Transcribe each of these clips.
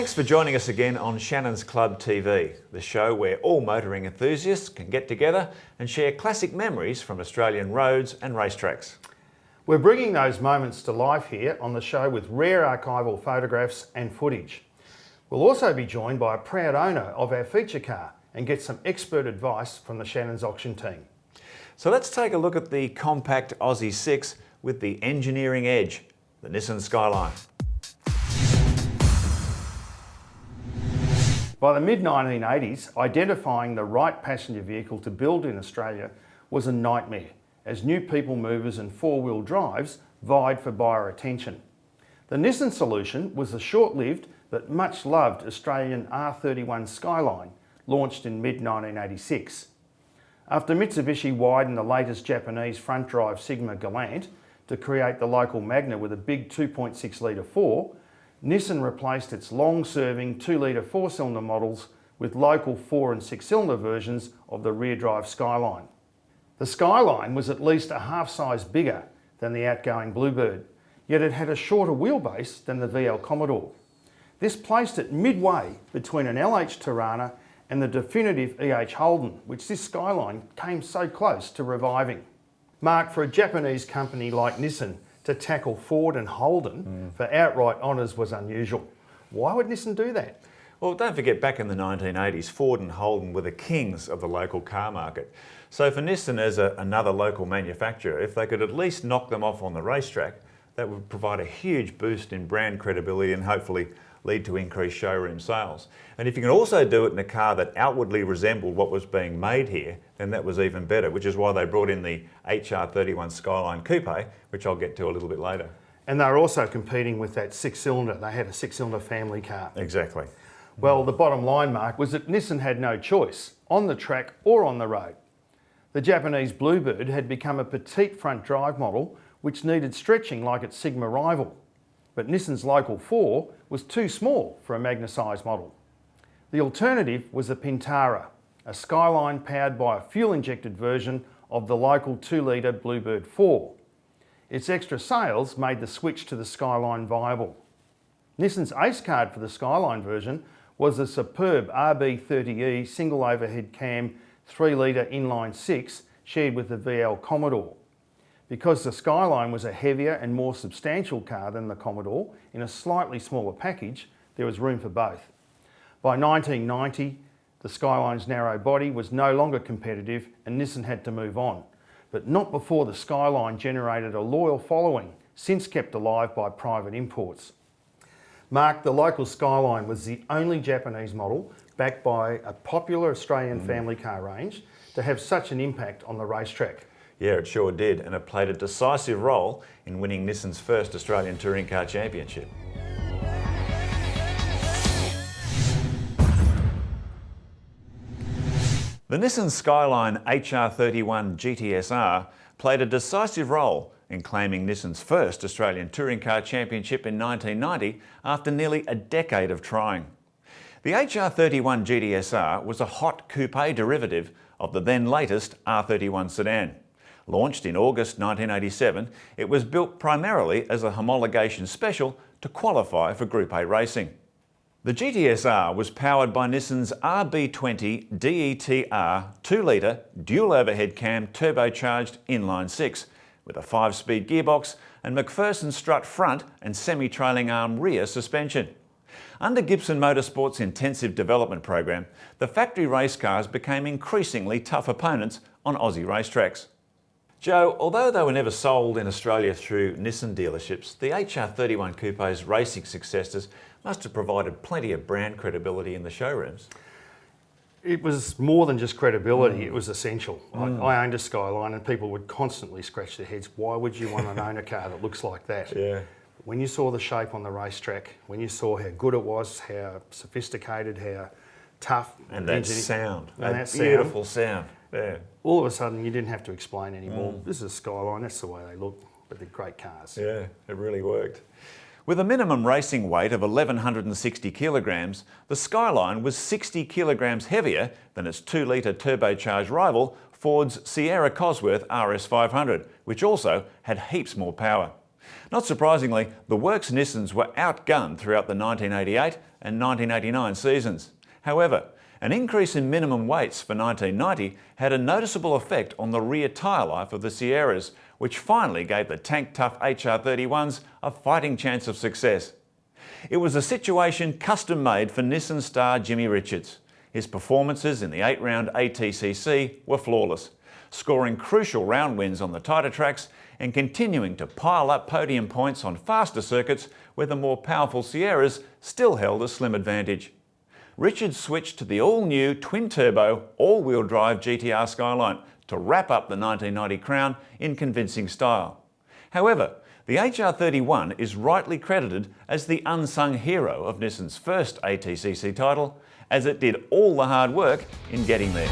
Thanks for joining us again on Shannons Club TV, the show where all motoring enthusiasts can get together and share classic memories from Australian roads and racetracks. We're bringing those moments to life here on the show with rare archival photographs and footage. We'll also be joined by a proud owner of our feature car and get some expert advice from the Shannons auction team. So let's take a look at the compact Aussie 6 with the engineering edge, the Nissan Skyline. By the mid-1980s, identifying the right passenger vehicle to build in Australia was a nightmare, as new people movers and four-wheel drives vied for buyer attention. The Nissan solution was the short-lived but much-loved Australian R31 Skyline, launched in mid-1986. After Mitsubishi widened the latest Japanese front-drive Sigma Galant to create the local Magna with a big 2.6 litre 4, Nissan replaced its long-serving 2-litre 4-cylinder models with local 4 and 6-cylinder versions of the rear-drive Skyline. The Skyline was at least a half size bigger than the outgoing Bluebird, yet it had a shorter wheelbase than the VL Commodore. This placed it midway between an LH Tirana and the definitive EH Holden, which this Skyline came so close to reviving. Mark, for a Japanese company like Nissan to tackle Ford and Holden for outright honours was unusual. Why would Nissan do that? Well, don't forget, back in the 1980s, Ford and Holden were the kings of the local car market. So for Nissan as another local manufacturer, if they could at least knock them off on the racetrack, that would provide a huge boost in brand credibility and hopefully lead to increased showroom sales. And if you can also do it in a car that outwardly resembled what was being made here, then that was even better, which is why they brought in the HR31 Skyline Coupe, which I'll get to a little bit later. And they were also competing with that 6-cylinder. They had a 6-cylinder family car. Exactly. Well, the bottom line, Mark, was that Nissan had no choice, on the track or on the road. The Japanese Bluebird had become a petite front drive model which needed stretching like its Sigma rival. But Nissan's local 4 was too small for a Magna-sized model. The alternative was a Pintara, a Skyline powered by a fuel-injected version of the local 2-litre Bluebird 4. Its extra sales made the switch to the Skyline viable. Nissan's ace card for the Skyline version was the superb RB30E single overhead cam 3-litre inline 6 shared with the VL Commodore. Because the Skyline was a heavier and more substantial car than the Commodore in a slightly smaller package, there was room for both. By 1990, the Skyline's narrow body was no longer competitive and Nissan had to move on, but not before the Skyline generated a loyal following, since kept alive by private imports. Mark, the local Skyline was the only Japanese model backed by a popular Australian family car range to have such an impact on the racetrack. Yeah, it sure did, and it played a decisive role in winning Nissan's first Australian Touring Car Championship. The Nissan Skyline HR31 GTSR played a decisive role in claiming Nissan's first Australian Touring Car Championship in 1990 after nearly a decade of trying. The HR31 GTSR was a hot coupe derivative of the then latest R31 sedan. Launched in August 1987, it was built primarily as a homologation special to qualify for Group A racing. The GTSR was powered by Nissan's RB20 DETR 2-litre dual overhead cam turbocharged inline 6 with a 5-speed gearbox and McPherson strut front and semi-trailing arm rear suspension. Under Gibson Motorsport's intensive development program, the factory race cars became increasingly tough opponents on Aussie racetracks. Joe, although they were never sold in Australia through Nissan dealerships, the HR31 Coupe's racing successes must have provided plenty of brand credibility in the showrooms. It was more than just credibility, it was essential. I owned a Skyline and people would constantly scratch their heads, why would you want to own a car that looks like that? Yeah. When you saw the shape on the racetrack, when you saw how good it was, how sophisticated, how tough. And that sound, and that beautiful sound. Yeah. All of a sudden you didn't have to explain anymore. This is a Skyline, that's the way they look, but they're great cars. Yeah, it really worked. With a minimum racing weight of 1,160 kilograms, the Skyline was 60 kilograms heavier than its 2-litre turbocharged rival, Ford's Sierra Cosworth RS500, which also had heaps more power. Not surprisingly, the works Nissans were outgunned throughout the 1988 and 1989 seasons. However, an increase in minimum weights for 1990 had a noticeable effect on the rear tyre life of the Sierras, which finally gave the tank-tough HR31s a fighting chance of success. It was a situation custom-made for Nissan star Jimmy Richards. His performances in the 8-round ATCC were flawless, scoring crucial round wins on the tighter tracks and continuing to pile up podium points on faster circuits where the more powerful Sierras still held a slim advantage. Richards switched to the all-new twin-turbo, all-wheel drive GTR Skyline to wrap up the 1990 crown in convincing style. However, the HR31 is rightly credited as the unsung hero of Nissan's first ATCC title, as it did all the hard work in getting there.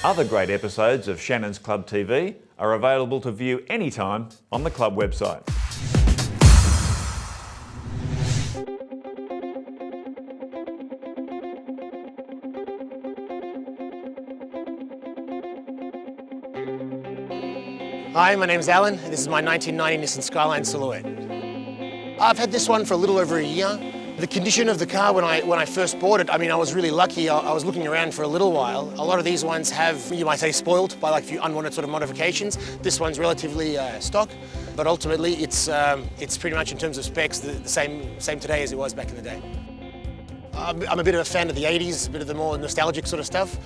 Other great episodes of Shannons Club TV are available to view anytime on the club website. Hi, my name's Alan. This is my 1990 Nissan Skyline Silhouette. I've had this one for a little over a year. The condition of the car when I first bought it, I mean, I was really lucky. I was looking around for a little while. A lot of these ones have, you might say, spoiled by like a few unwanted sort of modifications. This one's relatively stock, but ultimately it's pretty much in terms of specs the same today as it was back in the day. I'm a bit of a fan of the 80s, a bit of the more nostalgic sort of stuff.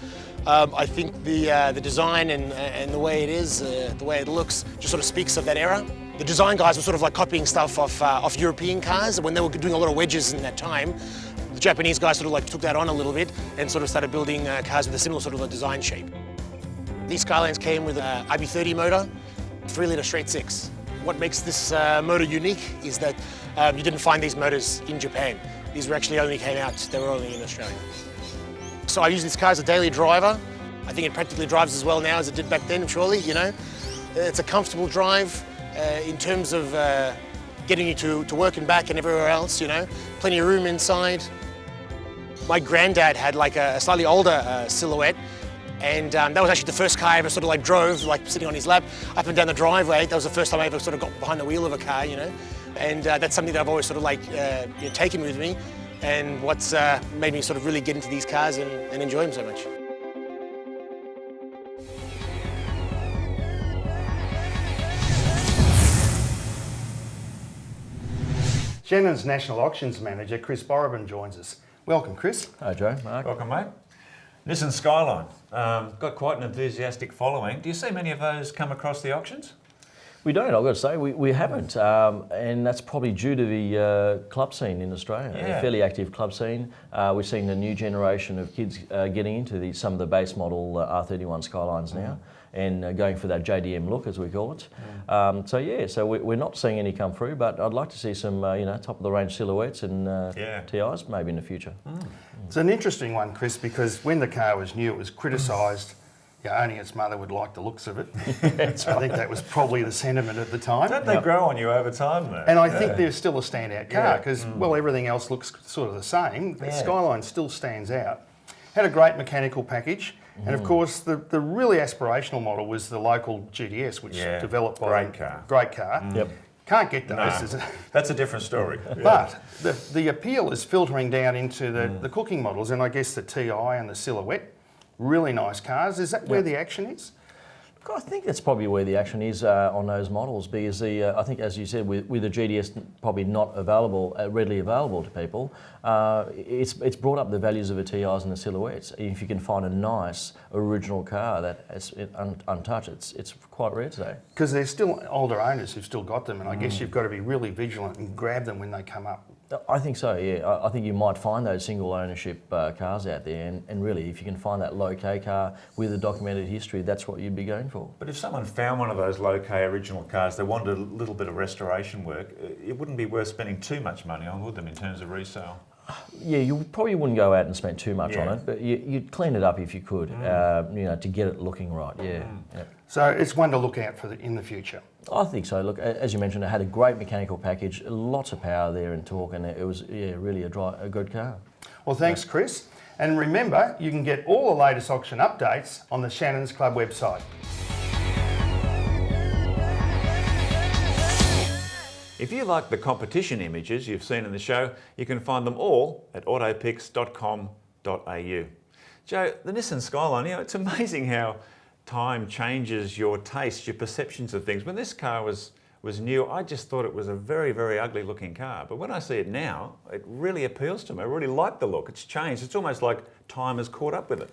I think the design and the way it is, the way it looks, just sort of speaks of that era. The design guys were sort of like copying stuff off European cars. When they were doing a lot of wedges in that time, the Japanese guys sort of like took that on a little bit and sort of started building cars with a similar sort of a design shape. These Skylines came with an IB30 motor, 3-litre straight six. What makes this motor unique is that you didn't find these motors in Japan. These were actually only came out, they were only in Australia. So I use this car as a daily driver. I think it practically drives as well now as it did back then, surely, you know. It's a comfortable drive in terms of getting you to work and back and everywhere else, you know. Plenty of room inside. My granddad had like a slightly older Silhouette, and that was actually the first car I ever sort of like drove, like sitting on his lap, up and down the driveway. That was the first time I ever sort of got behind the wheel of a car, you know. And that's something that I've always sort of like taken with me, and what's made me sort of really get into these cars and enjoy them so much. Shannon's National Auctions Manager, Chris Barban, joins us. Welcome, Chris. Hi, Joe. Mark. Welcome, mate. Nissan Skyline, got quite an enthusiastic following. Do you see many of those come across the auctions? We don't, I've got to say, we haven't, and that's probably due to the club scene in Australia, Yeah. a fairly active club scene. We're seeing the new generation of kids getting into some of the base model R31 Skylines now, and going for that JDM look, as we call it. So we're not seeing any come through, but I'd like to see some, top of the range silhouettes and TIs maybe in the future. It's an interesting one, Chris, because when the car was new, it was criticised. Yeah, only its mother would like the looks of it. I think that was probably the sentiment at the time. Don't they grow on you over time, though? And I think they're still a standout car because, Yeah. well, everything else looks sort of the same. The Yeah. Skyline still stands out. Had a great mechanical package. And of course, the really aspirational model was the local GTS, which developed by... Great car. Yep. Can't get those. No, is it? that's a different story. But the appeal is filtering down into the cooking models, and I guess the TI and the Silhouette. Really nice cars. Is that where the action is? I think that's probably where the action is on those models, because I think, as you said, with the GDS probably not available, readily available to people, it's brought up the values of the TIs and the Silhouettes. If you can find a nice original car that is untouched, it's quite rare today. Because there's still older owners who've still got them, and I guess you've got to be really vigilant and grab them when they come up. I think so, yeah. I think you might find those single ownership cars out there, and really, if you can find that low K car with a documented history, that's what you'd be going for. But if someone found one of those low K original cars, they wanted a little bit of restoration work, it wouldn't be worth spending too much money on, would them, in terms of resale? Yeah, you probably wouldn't go out and spend too much on it, but you'd clean it up if you could, to get it looking right, yeah. So it's one to look out for in the future. I think so. Look, as you mentioned, it had a great mechanical package, lots of power there and torque, and it was really a good car. Well, thanks, Chris. And remember, you can get all the latest auction updates on the Shannons Club website. If you like the competition images you've seen in the show, you can find them all at autopics.com.au. Joe, the Nissan Skyline, it's amazing how time changes your taste, your perceptions of things. When this car was new, I just thought it was a very, very ugly looking car. But when I see it now, it really appeals to me. I really like the look. It's changed. It's almost like time has caught up with it.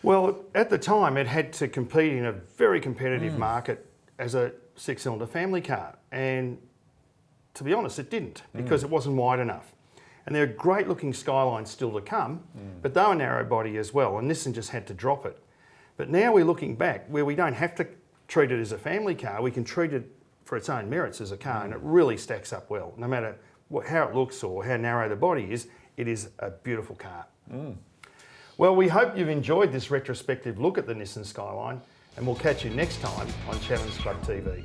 Well, at the time, it had to compete in a very competitive market as a six-cylinder family car. And to be honest, it didn't, because it wasn't wide enough. And there are great looking Skylines still to come, but they were narrow body as well, and Nissan just had to drop it. But now we're looking back where we don't have to treat it as a family car, we can treat it for its own merits as a car, and it really stacks up well. No matter how it looks or how narrow the body is, it is a beautiful car. Well, we hope you've enjoyed this retrospective look at the Nissan Skyline, and we'll catch you next time on Shannons Club TV.